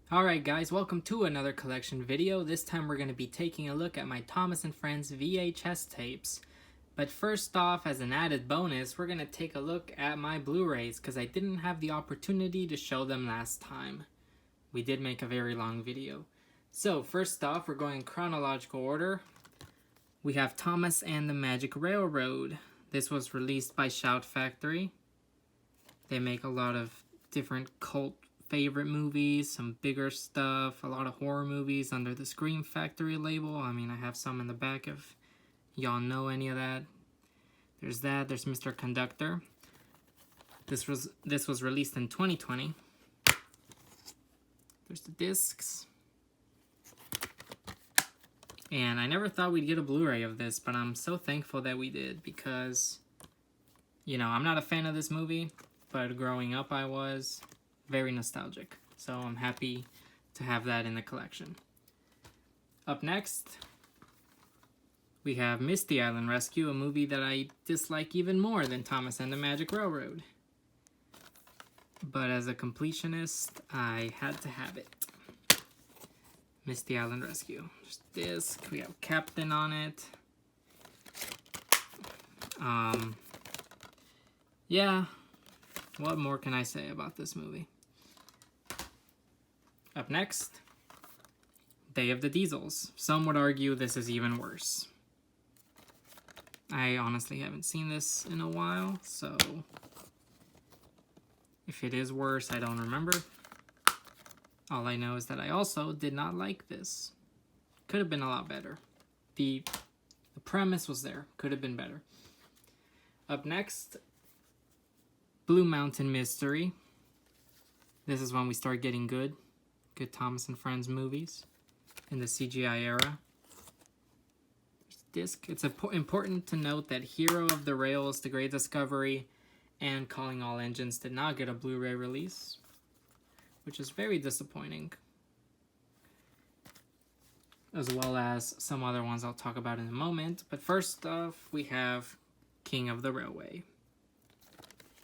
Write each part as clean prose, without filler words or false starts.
Alright guys, welcome to another collection video. This time we're going to be taking a look at my Thomas & Friends VHS tapes. But first off, as an added bonus, we're going to take a look at my Blu-rays because I didn't have the opportunity to show them last time. We did make a very long video. So first off, we're going in chronological order. We have Thomas and the Magic Railroad. This was released by Shout Factory. They make a lot of different cult favorite movies, some bigger stuff, a lot of horror movies under the Scream Factory label. I mean, I have some in the back if y'all know any of that. There's that. There's Mr. Conductor. This was released in 2020. There's the discs. And I never thought we'd get a Blu-ray of this, but I'm so thankful that we did because, you know, I'm not a fan of this movie, but growing up I was. Very nostalgic, so I'm happy to have that in the collection. Up next, we have Misty Island Rescue, a movie that I dislike even more than Thomas and the Magic Railroad. But as a completionist, I had to have it. Misty Island Rescue. There's disc, we have Captain on it. Yeah, what more can I say about this movie? Up next, Day of the Diesels. Some would argue this is even worse. I honestly haven't seen this in a while, so if it is worse, I don't remember. All I know is that I also did not like this. Could have been a lot better. The premise was there. Could have been better. Up next, Blue Mountain Mystery. This is when we start getting good Thomas and Friends movies in the CGI era. Disc. It's important to note that Hero of the Rails, The Great Discovery, and Calling All Engines did not get a Blu-ray release, which is very disappointing, as well as some other ones I'll talk about in a moment. But first off, we have King of the Railway.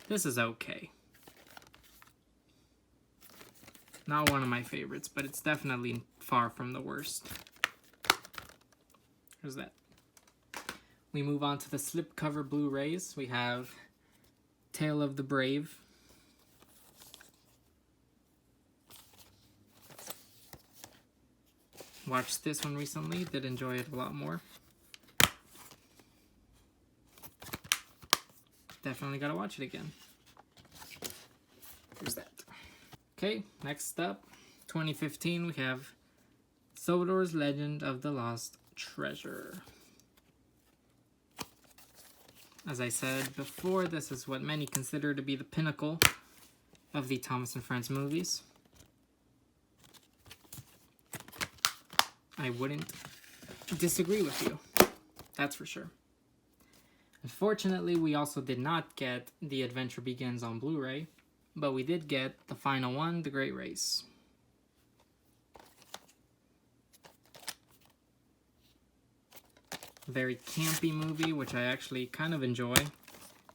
This is okay. Not one of my favorites, but it's definitely far from the worst. There's that. We move on to the slipcover Blu-rays. We have Tale of the Brave. Watched this one recently. Did enjoy it a lot more. Definitely gotta watch it again. There's that. Okay, next up, 2015, we have Sodor's Legend of the Lost Treasure. As I said before, this is what many consider to be the pinnacle of the Thomas and Friends movies. I wouldn't disagree with you, that's for sure. Unfortunately, we also did not get The Adventure Begins on Blu-ray, but we did get the final one, The Great Race. Very campy movie, which I actually kind of enjoy.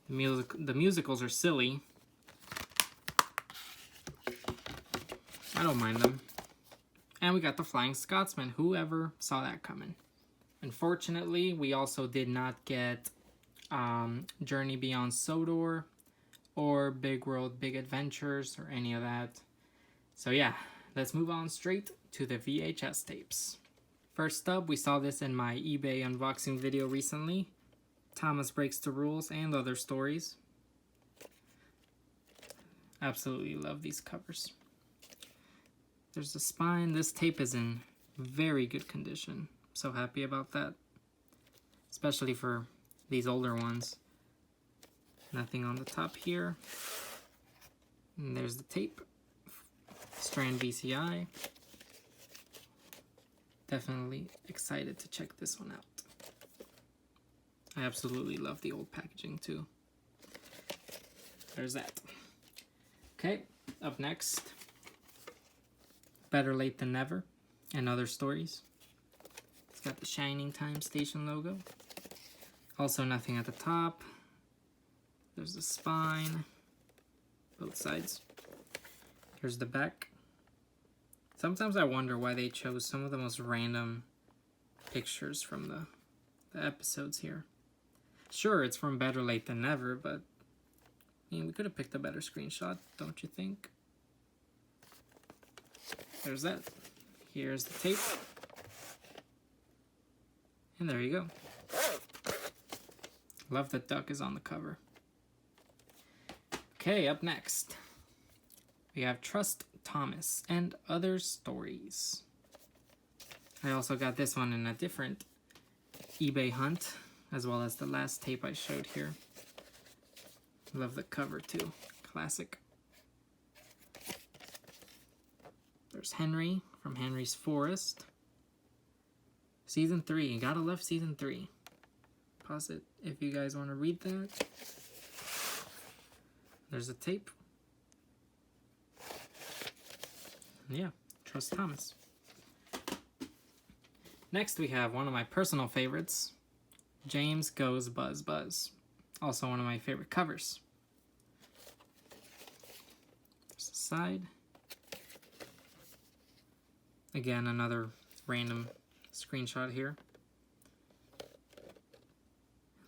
The musicals are silly. I don't mind them. And we got The Flying Scotsman. Whoever saw that coming. Unfortunately, we also did not get Journey Beyond Sodor, or Big World, Big Adventures, or any of that. So yeah, let's move on straight to the VHS tapes. First up, we saw this in my eBay unboxing video recently. Thomas Breaks the Rules and Other Stories. Absolutely love these covers. There's the spine. This tape is in very good condition. So happy about that. Especially for these older ones. Nothing on the top here. And there's the tape. Strand VCI. Definitely excited to check this one out. I absolutely love the old packaging too. There's that. Okay, up next, Better Late Than Never and Other Stories. It's got the Shining Time Station logo. Also nothing at the top. There's the spine, both sides. Here's the back. Sometimes I wonder why they chose some of the most random pictures from the episodes here. Sure, it's from Better Late Than Never, but I mean, we could have picked a better screenshot, don't you think? There's that. Here's the tape. And there you go. Love that duck is on the cover. Okay, up next, we have Trust Thomas and Other Stories. I also got this one in a different eBay hunt, as well as the last tape I showed here. Love the cover too. Classic. There's Henry from Henry's Forest. Season 3. You gotta love Season 3. Pause it if you guys want to read that. There's a tape. Yeah, Trust Thomas. Next we have one of my personal favorites, James Goes Buzz Buzz. Also one of my favorite covers. There's the side. Again, another random screenshot here.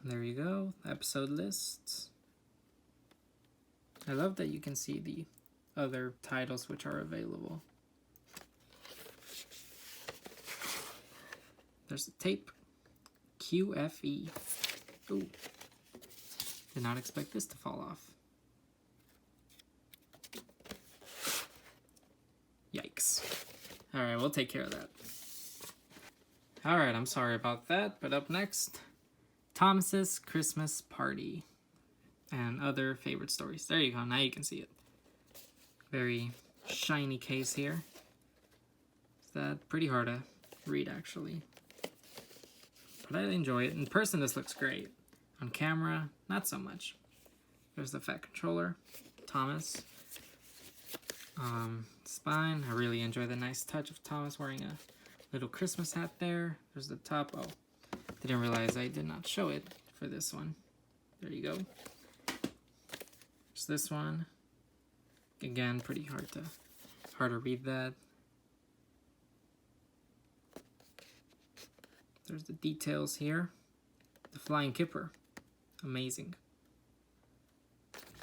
There you go, episode lists. I love that you can see the other titles which are available. There's the tape. QFE. Ooh. Did not expect this to fall off. Yikes. Alright, we'll take care of that. Alright, I'm sorry about that, but up next, Thomas's Christmas Party and Other Favorite Stories. There you go, now you can see it. Very shiny case here. Is that pretty hard to read, actually? But I enjoy it. In person, this looks great. On camera, not so much. There's the fat controller, Thomas. Spine, I really enjoy the nice touch of Thomas wearing a little Christmas hat there. There's the top. Oh, didn't realize I did not show it for this one. There you go. There's this one. Again, pretty hard to read that. There's the details here. The Flying Kipper. Amazing.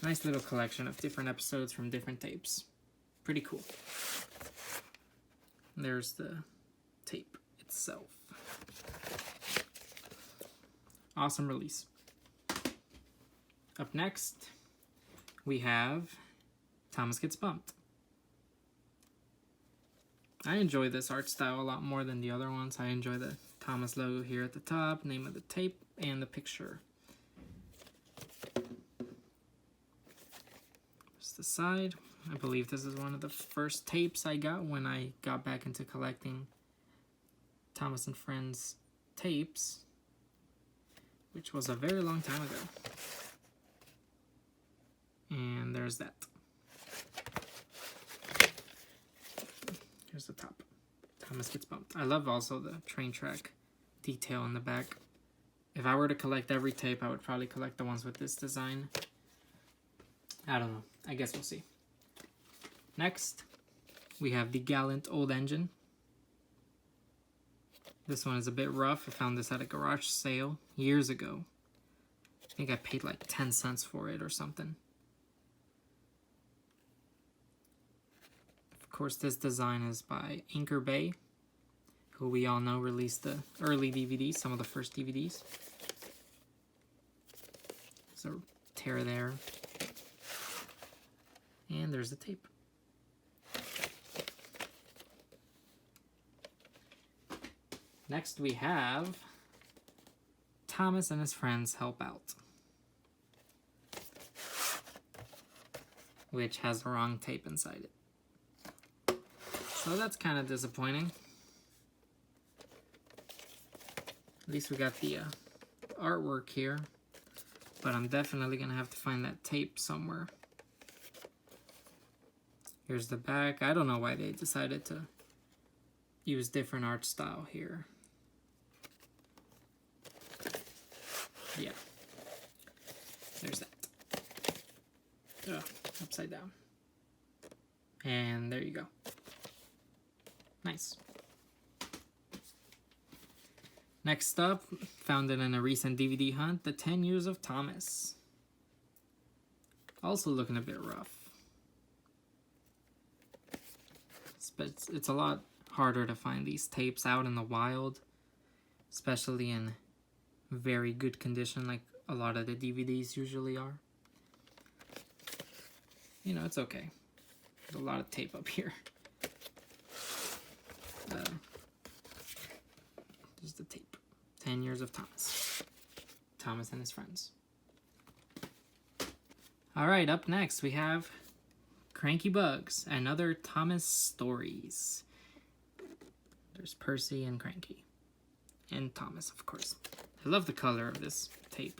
Nice little collection of different episodes from different tapes. Pretty cool. There's the tape itself. Awesome release. Up next, we have Thomas Gets Bumped. I enjoy this art style a lot more than the other ones. I enjoy the Thomas logo here at the top, name of the tape, and the picture. There's the side. I believe this is one of the first tapes I got when I got back into collecting Thomas and Friends tapes, which was a very long time ago. And there's that. Here's the top. Thomas Gets Bumped. I love also the train track detail in the back. If I were to collect every tape, I would probably collect the ones with this design. I don't know. I guess we'll see. Next, we have The Gallant Old Engine. This one is a bit rough. I found this at a garage sale years ago. I think I paid like 10 cents for it or something. Of course, this design is by Anchor Bay, who we all know released the early DVDs, some of the first DVDs. There's a tear there. And there's the tape. Next we have Thomas and His Friends Help Out, which has the wrong tape inside it. So that's kind of disappointing. At least we got the artwork here, but I'm definitely going to have to find that tape somewhere. Here's the back. I don't know why they decided to use different art style here. Yeah. There's that. Ugh, upside down. And there you go. nice. Next up, found it in a recent DVD hunt, The 10 Years of Thomas. Also looking a bit rough. But it's a lot harder to find these tapes out in the wild, especially in very good condition like a lot of the DVDs usually are. You know, it's okay. There's a lot of tape up here. There's the tape. 10 Years of Thomas. Thomas and his friends. Alright, up next we have Cranky Bugs and Other Thomas Stories. There's Percy and Cranky. And Thomas, of course. I love the color of this tape.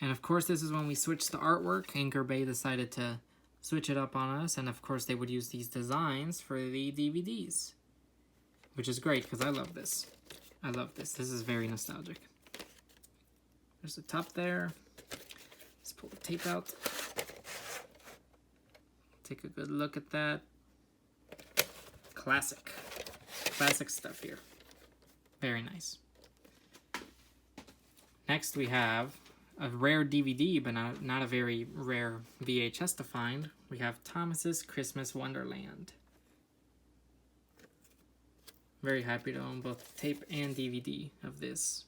And of course, this is when we switched to artwork. Anchor Bay decided to switch it up on us. And of course, they would use these designs for the DVDs. Which is great, because I love this. I love this. This is very nostalgic. There's the top there. Let's pull the tape out. Take a good look at that. Classic. Classic stuff here. Very nice. Next we have a rare DVD, but not a very rare VHS to find. We have Thomas's Christmas Wonderland. Very happy to own both tape and DVD of this.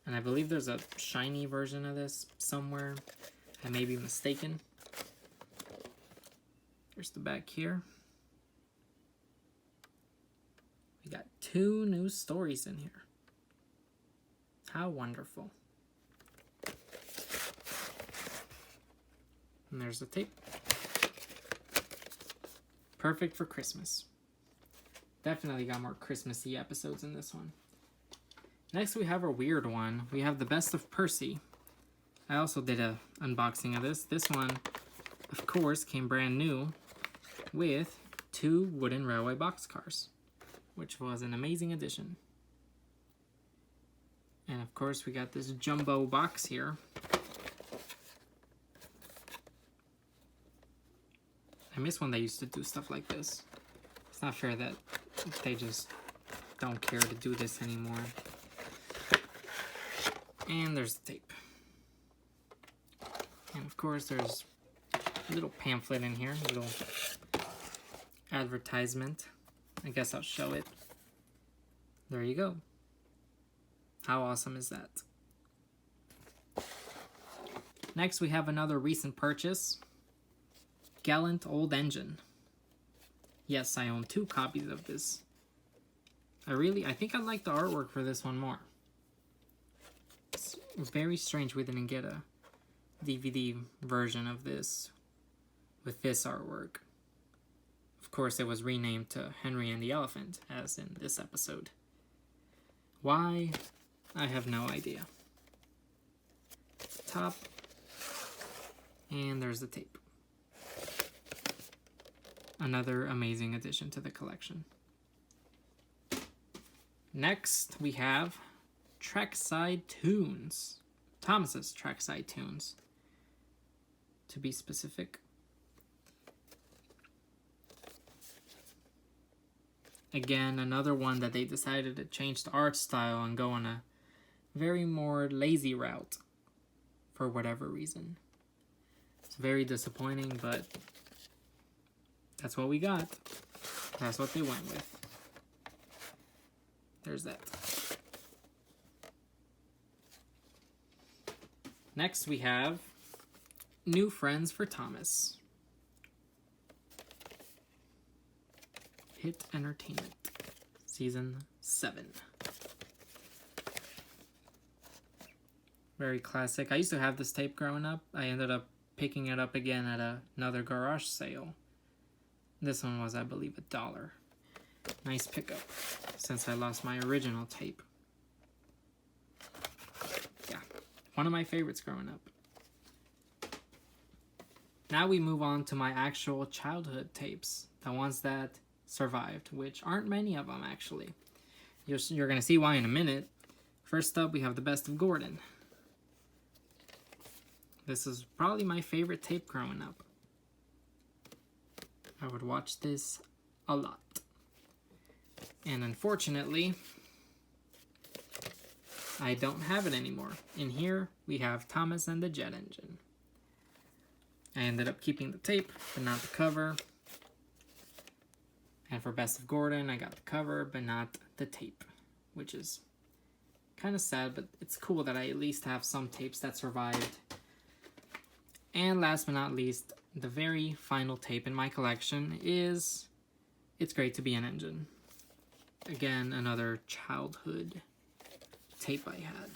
And I believe there's a shiny version of this somewhere. I may be mistaken. Here's the back here. We got 2 new stories in here. How wonderful. And there's the tape. Perfect for Christmas. Definitely got more Christmassy episodes in this one. Next we have a weird one. We have The Best of Percy. I also did a unboxing of this. This one, of course, came brand new with 2 wooden railway boxcars, which was an amazing addition. And of course we got this jumbo box here. I miss when they used to do stuff like this. It's not fair that they just don't care to do this anymore. And there's the tape. And of course there's a little pamphlet in here, a little advertisement. I guess I'll show it. There you go. How awesome is that? Next we have another recent purchase. Gallant Old Engine. Yes, I own 2 copies of this. I think I like the artwork for this one more. It's very strange we didn't get a DVD version of this with this artwork. Of course, it was renamed to Henry and the Elephant, as in this episode. Why? I have no idea. Top. And there's the tape. Another amazing addition to the collection. Next, we have Trackside Tunes. Thomas's Trackside Tunes, to be specific. Again, another one that they decided to change the art style and go on a very more lazy route for whatever reason. It's very disappointing, but that's what we got. That's what they went with. There's that. Next we have New Friends for Thomas. Hit Entertainment, Season 7. Very classic. I used to have this tape growing up. I ended up picking it up again at another garage sale. This one was, I believe, $1. Nice pickup, since I lost my original tape. Yeah, one of my favorites growing up. Now we move on to my actual childhood tapes. The ones that survived, which aren't many of them, actually. You're going to see why in a minute. First up, we have The Best of Gordon. This is probably my favorite tape growing up. I would watch this a lot. And unfortunately, I don't have it anymore. In here, we have Thomas and the Jet Engine. I ended up keeping the tape, but not the cover. And for Best of Gordon, I got the cover, but not the tape, which is kind of sad, but it's cool that I at least have some tapes that survived. And last but not least, the very final tape in my collection is It's Great to Be an Engine. Again, another childhood tape I had.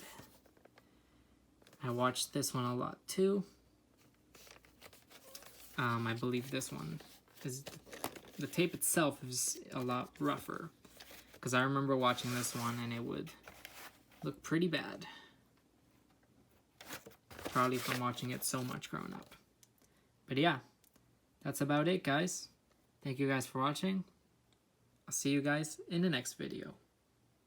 I watched this one a lot too. I believe this one is, the tape itself is a lot rougher, because I remember watching this one and it would look pretty bad. Probably from watching it so much growing up. But yeah, that's about it, guys. Thank you guys for watching. I'll see you guys in the next video.